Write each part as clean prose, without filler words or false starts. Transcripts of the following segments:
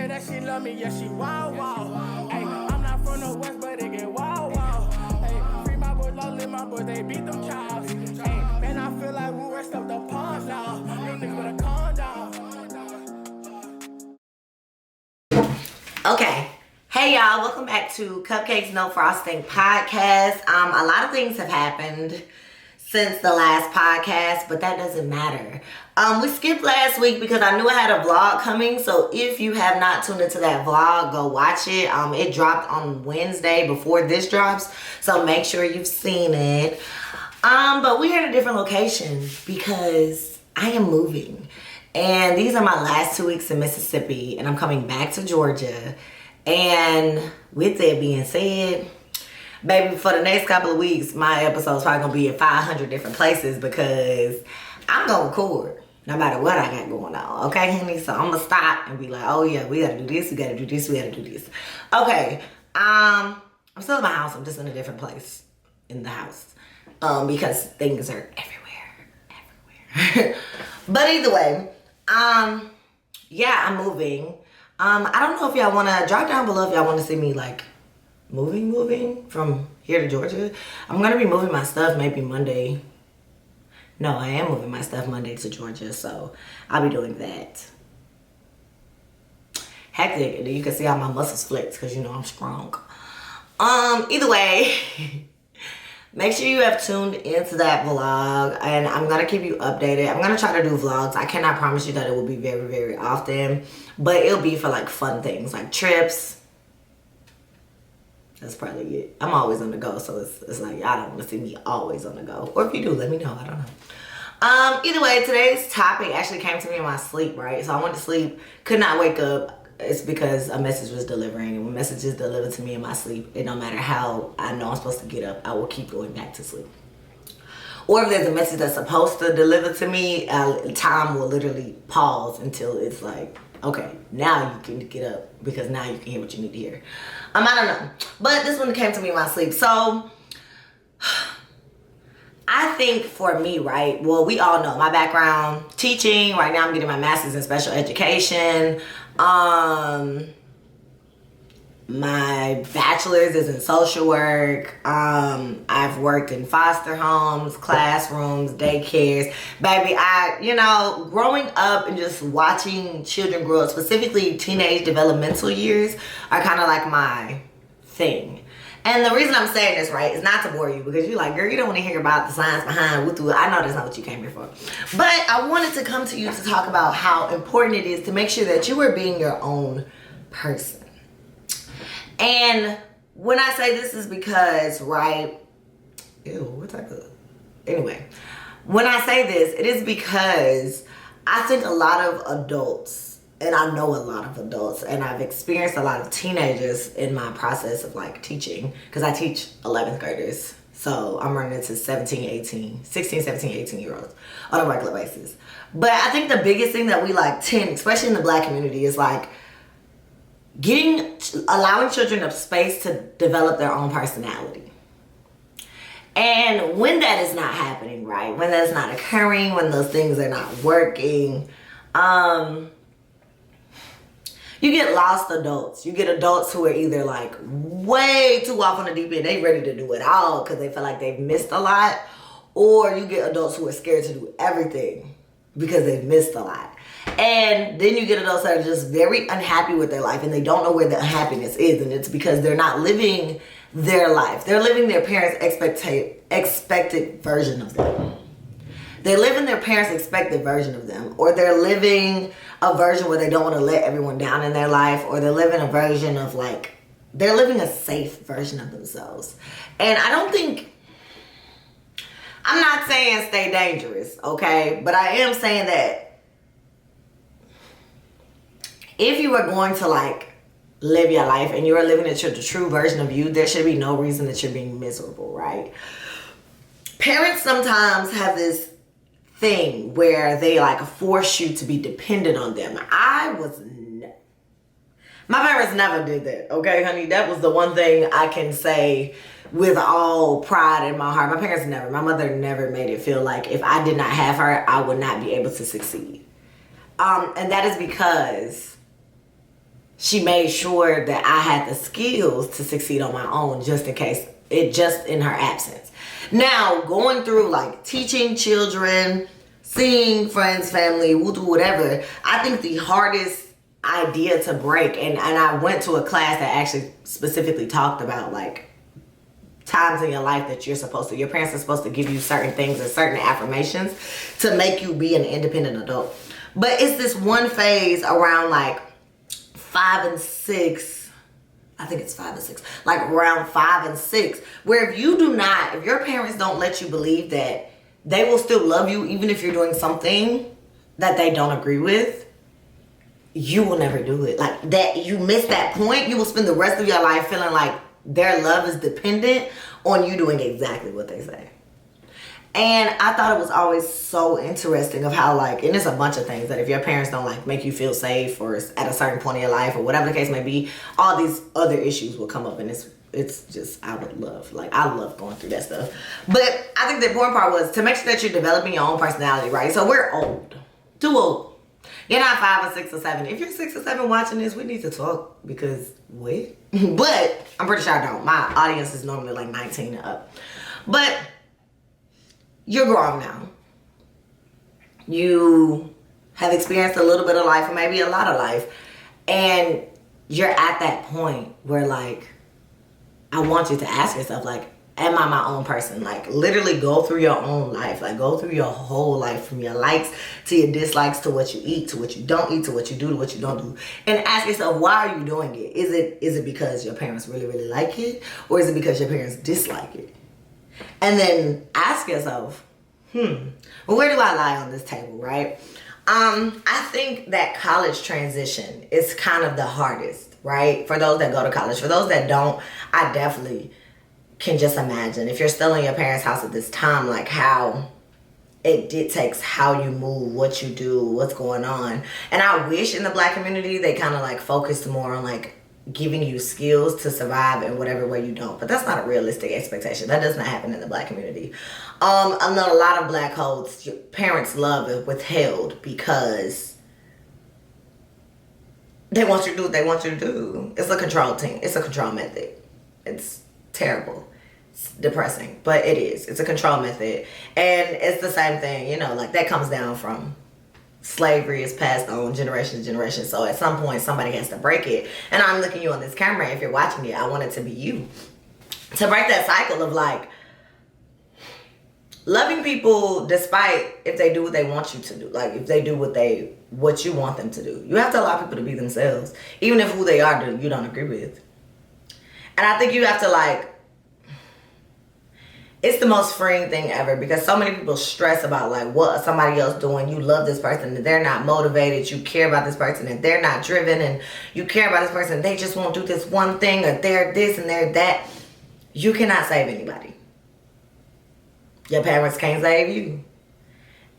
yeah, that she love me, yeah, she wow, wow. Hey, I'm not from the West, but it get wow, wow. Hey, free my boy, Lolly, my boy, they beat them chows. Hey, man, I feel like we rest up the pawns now. You niggas better calm down. Okay. Hey y'all, welcome back to Cupcakes No Frosting podcast. A lot of things have happened since the last podcast, but that doesn't matter. We skipped last week because I knew I had a vlog coming, so if you have not tuned into that vlog, go watch it. It dropped on Wednesday before this drops, so make sure you've seen it. But we're in a different location because I am moving. And these are my last 2 weeks in Mississippi, and I'm coming back to Georgia. And with that being said, baby, for the next couple of weeks, my episode's probably gonna be in 500 different places because I'm gonna record no matter what I got going on, okay, honey? So I'm gonna stop and be like, oh yeah, we gotta do this, we gotta do this, we gotta do this. Okay, I'm still in my house, I'm just in a different place in the house because things are everywhere. But either way, yeah, I'm moving. I don't know if y'all wanna drop down below if y'all wanna see me like moving from here to Georgia. I'm gonna be moving my stuff maybe Monday. No, I am moving my stuff Monday to Georgia, so I'll be doing that. Hectic, you can see how my muscles flex because you know I'm strong. Either way, make sure you have tuned into that vlog, and I'm gonna keep you updated. I'm gonna try to do vlogs. I cannot promise you that it will be very, very often, but it'll be for like fun things like trips. That's probably it. I'm always on the go, so it's like y'all don't want to see me always on the go. Or if you do, let me know. I don't know. Either way, today's topic actually came to me in my sleep, right? So I went to sleep, could not wake up. It's because a message was delivering, and when messages is delivered to me in my sleep, it don't matter how I know I'm supposed to get up, I will keep going back to sleep. Or if there's a message that's supposed to deliver to me, time will literally pause until it's like, okay, now you can get up because now you can hear what you need to hear. I don't know, but this one came to me in my sleep. So I think for me, right, well, we all know my background, teaching. Right now I'm getting my master's in special education. My bachelor's is in social work. I've worked in foster homes, classrooms, daycares. Baby, growing up and just watching children grow up, specifically teenage developmental years, are kind of like my thing. And the reason I'm saying this, right, is not to bore you because you're like, girl, you don't want to hear about the science behind what I know that's not what you came here for. But I wanted to come to you to talk about how important it is to make sure that you are being your own person. And when I say this is because, right, anyway, when I say this, it is because I think a lot of adults, and I know a lot of adults, and I've experienced a lot of teenagers in my process of like teaching, because I teach 11th graders. So I'm running into 16, 17, 18 year olds on a regular basis. But I think the biggest thing that we like tend, especially in the Black community, is like allowing children a space to develop their own personality. And when that is not happening, right, when that's not occurring, when those things are not working, you get lost adults. You get adults who are either like way too off on the deep end, they ready to do it all because they feel like they've missed a lot, or you get adults who are scared to do everything because they've missed a lot. And then you get adults that are just very unhappy with their life and they don't know where the unhappiness is, and it's because they're not living their life. They're living their parents' expected version of them. They're living their parents' expected version of them, or they're living a version where they don't want to let everyone down in their life, or they're living a version of like, they're living a safe version of themselves. And I'm not saying stay dangerous, okay? But I am saying that if you are going to like live your life and you are living the true version of you, there should be no reason that you're being miserable, right? Parents sometimes have this thing where they like force you to be dependent on them. My parents never did that, okay, honey? That was the one thing I can say with all pride in my heart. My mother never made it feel like if I did not have her, I would not be able to succeed. And that is because she made sure that I had the skills to succeed on my own, just in her absence. Now, going through like teaching children, seeing friends, family, whatever, I think the hardest idea to break, and I went to a class that actually specifically talked about like times in your life that your parents are supposed to give you certain things and certain affirmations to make you be an independent adult. But it's this one phase around like 5 and 6, I think it's 5 and 6, like around 5 and 6, where if your parents don't let you believe that they will still love you even if you're doing something that they don't agree with, you will never do it. Like that, you miss that point, you will spend the rest of your life feeling like their love is dependent on you doing exactly what they say. And I thought it was always so interesting of how like, and it's a bunch of things that if your parents don't like make you feel safe or at a certain point in your life or whatever the case may be, all these other issues will come up, and it's just, I love going through that stuff. But I think the important part was to make sure that you're developing your own personality, right? So we're old, too old. You're not 5 or 6 or 7. If you're 6 or 7 watching this, we need to talk because wait. But I'm pretty sure I don't. My audience is normally like 19 and up. But you're grown now. You have experienced a little bit of life or maybe a lot of life. And you're at that point where like, I want you to ask yourself like, am I my own person? Like literally go through your own life. Like go through your whole life from your likes to your dislikes to what you eat, to what you don't eat, to what you do, to what you don't do. And ask yourself, why are you doing it? Is it because your parents really, really like it? Or is it because your parents dislike it? And then ask yourself, well, where do I lie on this table, right? I think that college transition is kind of the hardest, right? For those that go to college. For those that don't, I definitely can just imagine if you're still in your parents' house at this time, like how it dictates how you move, what you do, what's going on. And I wish in the Black community they kind of like focused more on like giving you skills to survive in whatever way you don't. But that's not a realistic expectation. That does not happen in the Black community. I know a lot of Black codes, your parents' love is withheld because they want you to do what they want you to do. It's a control team. It's a control method. It's terrible. It's depressing, but it is. It's a control method. And it's the same thing, you know, like that comes down from slavery, is passed on generation to generation. So at some point, somebody has to break it. And I'm looking you on this camera. If you're watching it, I want it to be you. To break that cycle of like, loving people despite if they do what they want you to do. Like if they do what you want them to do. You have to allow people to be themselves. Even if who they are you don't agree with. And I think you have to like, it's the most freeing thing ever because so many people stress about like what somebody else doing. You love this person and they're not motivated. You care about this person and they're not driven, and you care about this person and they just won't do this one thing, or they're this and they're that. You cannot save anybody. Your parents can't save you.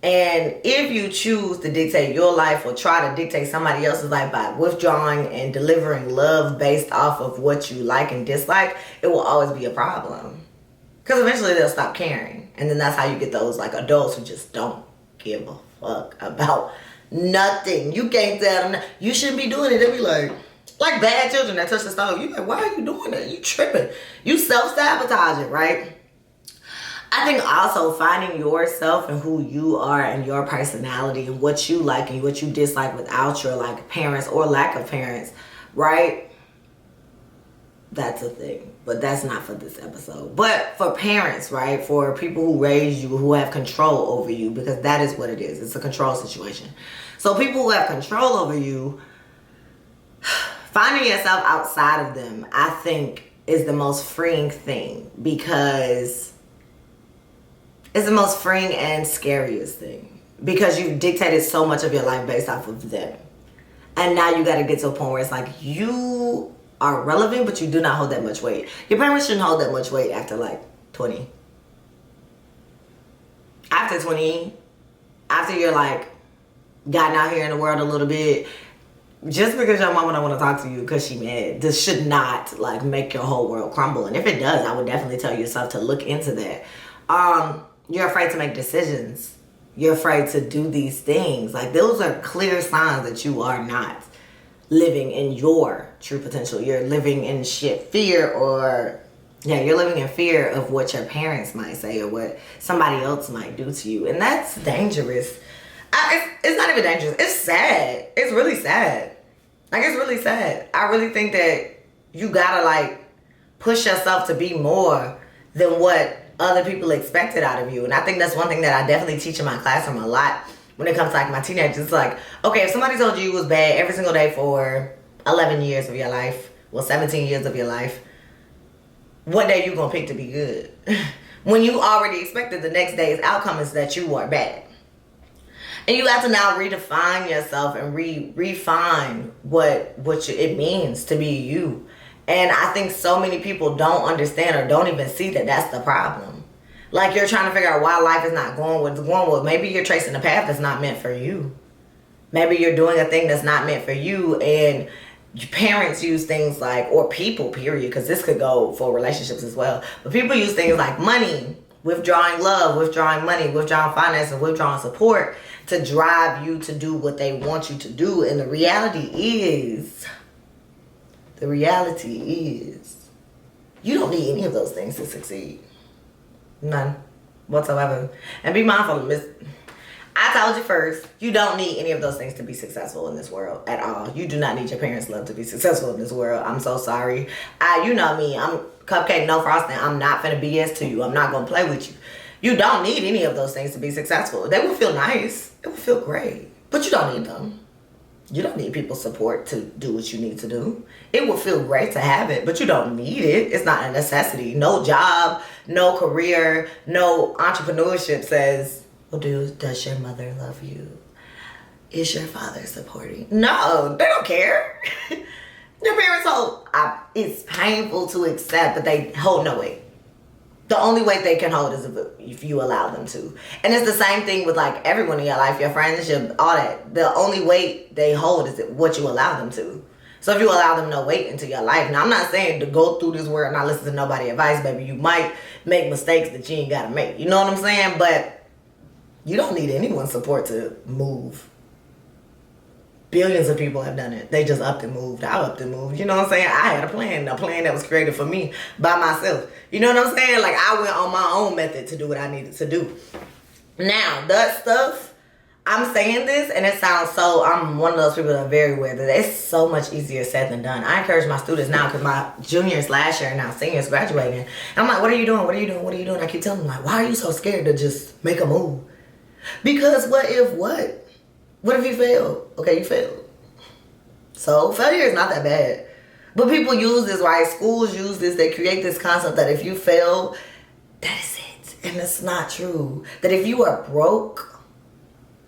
And if you choose to dictate your life or try to dictate somebody else's life by withdrawing and delivering love based off of what you like and dislike, it will always be a problem. Because eventually they'll stop caring. And then that's how you get those like adults who just don't give a fuck about nothing. You can't tell them, you shouldn't be doing it. They'll be like bad children that touch the stove. You like, why are you doing that? You tripping. You self-sabotaging, right? I think also finding yourself and who you are and your personality and what you like and what you dislike without your like parents or lack of parents, right? That's a thing. But that's not for this episode. But for parents, right? For people who raise you, who have control over you, because that is what it is. It's a control situation. So people who have control over you, finding yourself outside of them, I think is the most freeing thing, because it's the most freeing and scariest thing, because you've dictated so much of your life based off of them. And now you got to get to a point where it's like you are relevant, but you do not hold that much weight. Your parents shouldn't hold that much weight after like 20. After 20, after you're like gotten out here in the world a little bit, just because your mama don't want to talk to you because she mad, this should not like make your whole world crumble. And if it does, I would definitely tell yourself to look into that. You're afraid to make decisions. You're afraid to do these things. Like those are clear signs that you are not living in your true potential. You're living in fear, or you're living in fear of what your parents might say or what somebody else might do to you. And that's dangerous. It's not even dangerous. It's sad. It's really sad. Like, it's really sad. I really think that you gotta, like, push yourself to be more than what other people expected out of you. And I think that's one thing that I definitely teach in my classroom a lot when it comes to, like, my teenagers. It's like, okay, if somebody told you was bad every single day for 11 years of your life, 17 years of your life, what day you gonna pick to be good? When you already expected the next day's outcome is that you are bad. And you have to now redefine yourself and refine what it means to be you. And I think so many people don't understand or don't even see that that's the problem. Like, you're trying to figure out why life is not going what it's going with. Maybe you're tracing a path that's not meant for you. Maybe you're doing a thing that's not meant for you, and your parents use things like, or people, period, because this could go for relationships as well. But people use things like money, withdrawing love, withdrawing money, withdrawing finance, and withdrawing support to drive you to do what they want you to do. And the reality is, you don't need any of those things to succeed. None whatsoever. And be mindful of this. I told you first, you don't need any of those things to be successful in this world at all. You do not need your parents' love to be successful in this world. I'm so sorry. You know me. I'm cupcake, no frosting. I'm not finna BS to you. I'm not gonna play with you. You don't need any of those things to be successful. They will feel nice. It will feel great. But you don't need them. You don't need people's support to do what you need to do. It will feel great to have it, but you don't need it. It's not a necessity. No job, no career, no entrepreneurship says, well, does your mother love you? Is your father supporting? No, they don't care. Your parents hold, it's painful to accept, but they hold no weight. The only weight they can hold is if you allow them to. And it's the same thing with, like, everyone in your life, your friends, all that. The only weight they hold is what you allow them to. So if you allow them no weight into your life. Now, I'm not saying to go through this world and not listen to nobody's advice, baby. You might make mistakes that you ain't got to make. You know what I'm saying? But you don't need anyone's support to move. Billions of people have done it. They just upped and moved. I upped and moved. You know what I'm saying? I had a plan that was created for me by myself. You know what I'm saying? Like, I went on my own method to do what I needed to do. Now, that stuff, I'm saying this, and it sounds so, I'm one of those people that are very aware that it's so much easier said than done. I encourage my students now, because my juniors last year and now seniors graduating. And I'm like, what are you doing? What are you doing? What are you doing? I keep telling them, like, why are you so scared to just make a move? Because what if what? What if you fail? Okay, you failed. So failure is not that bad. But people use this, right? Schools use this. They create this concept that if you fail, that is it. And it's not true. That if you are broke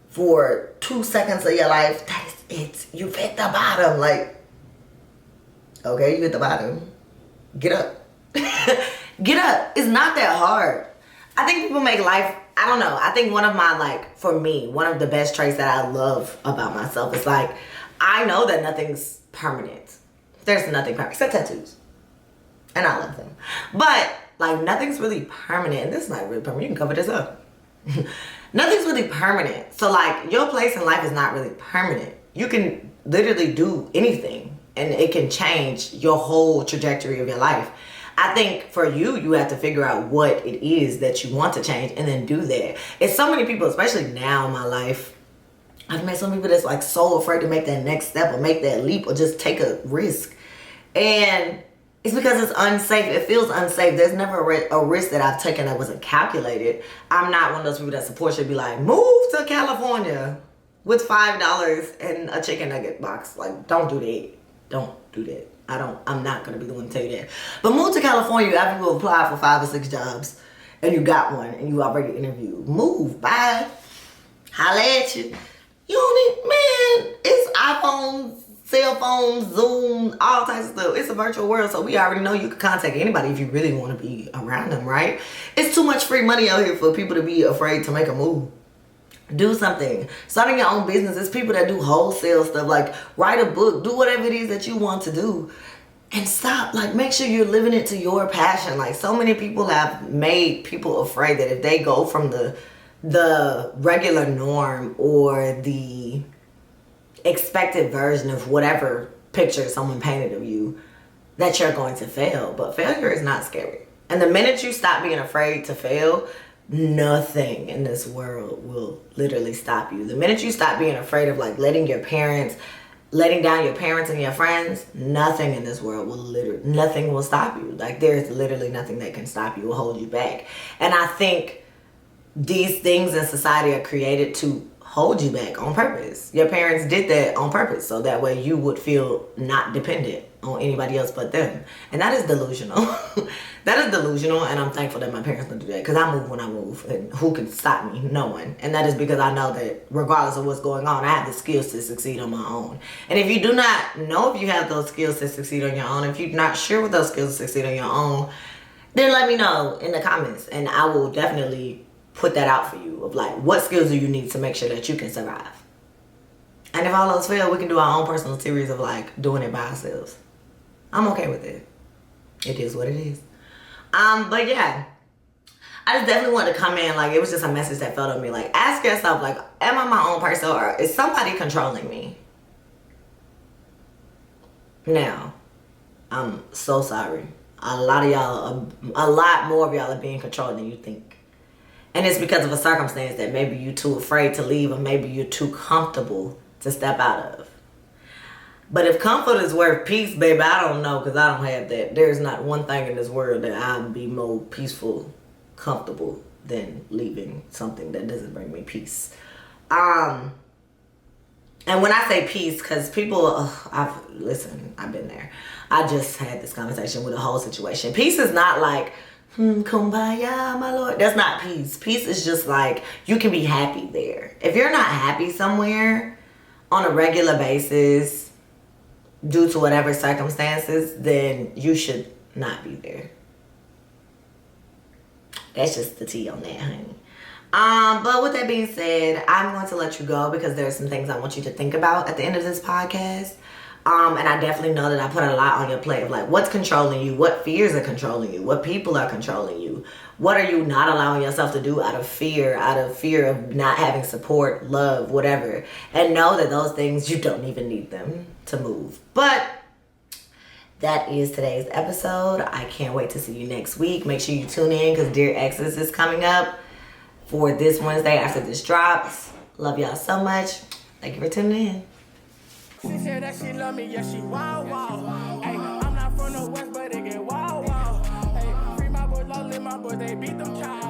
for 2 seconds of your life, that is it. You've hit the bottom. Like, okay, you hit the bottom. Get up. Get up. It's not that hard. I think people make life, I don't know. I think one of my, like, for me, one of the best traits that I love about myself is, like, I know that nothing's permanent. There's nothing permanent, except tattoos. And I love them. But, like, nothing's really permanent. And this is not really permanent. You can cover this up. Nothing's really permanent. So, like, your place in life is not really permanent. You can literally do anything. And it can change your whole trajectory of your life. I think for you, you have to figure out what it is that you want to change and then do that. It's so many people, especially now in my life, I've met some people that's, like, so afraid to make that next step or make that leap or just take a risk. And it's because it's unsafe. It feels unsafe. There's never a risk that I've taken that wasn't calculated. I'm not one of those people that support you be like, move to California with $5 and a chicken nugget box. Like, don't do that. Don't do that. I'm not going to be the one to tell you that. But move to California after you apply for 5 or 6 jobs and you got one and you already interviewed. Move. Bye. Holla at you. You don't need, man, it's iPhones, cell phones, Zoom, all types of stuff. It's a virtual world, so we already know you can contact anybody if you really want to be around them, right? It's too much free money out here for people to be afraid to make a move. Do something. Starting your own business. There's people that do wholesale stuff, like write a book, do whatever it is that you want to do. And stop, like, make sure you're living it to your passion. Like, so many people have made people afraid that if they go from the regular norm or the expected version of whatever picture someone painted of you that you're going to fail. But failure is not scary. And the minute you stop being afraid to fail, nothing in this world will literally stop you. The minute you stop being afraid of like letting down your parents and your friends, nothing in this world nothing will stop you. Like there's literally nothing that can stop you or hold you back. And I think these things in society are created to hold you back on purpose. Your parents did that on purpose so that way you would feel not dependent on anybody else but them. And that is delusional. That is delusional, and I'm thankful that my parents don't do that, because I move when I move, and who can stop me? No one. And that is because I know that regardless of what's going on, I have the skills to succeed on my own. And if you do not know if you have those skills to succeed on your own, if you're not sure what those skills to succeed on your own, then let me know in the comments, and I will definitely put that out for you of like, what skills do you need to make sure that you can survive? And if all those fail, we can do our own personal series of like doing it by ourselves. I'm okay with it. It is what it is. But yeah, I just definitely wanted to come in, like, it was just a message that felt on me. Like, ask yourself, like, am I my own person, or is somebody controlling me? Now, I'm so sorry. A lot more of y'all are being controlled than you think. And it's because of a circumstance that maybe you're too afraid to leave, or maybe you're too comfortable to step out of. But if comfort is worth peace, baby, I don't know, because I don't have that. There's not one thing in this world that I'd be more peaceful, comfortable than leaving something that doesn't bring me peace. And when I say peace, because people, I've been there. I just had this conversation with a whole situation. Peace is not like, kumbaya, my lord. That's not peace. Peace is just like, you can be happy there. If you're not happy somewhere on a regular basis, due to whatever circumstances, then you should not be there. That's just the tea on that, honey. But with that being said, I'm going to let you go because there are some things I want you to think about at the end of this podcast. And I definitely know that I put a lot on your plate of like, what's controlling you? What fears are controlling you? What people are controlling you? What are you not allowing yourself to do out of fear of not having support, love, whatever? And know that those things, you don't even need them to move. But that is today's episode. I can't wait to see you next week. Make sure you tune in because Dear Exes is coming up for this Wednesday after this drops. Love y'all so much. Thank you for tuning in. She said that she love me, yeah, she wow, wow. Ay, I'm not from the West, but it get wow, wow. Ay, free my boy, love, my boy, they beat them child.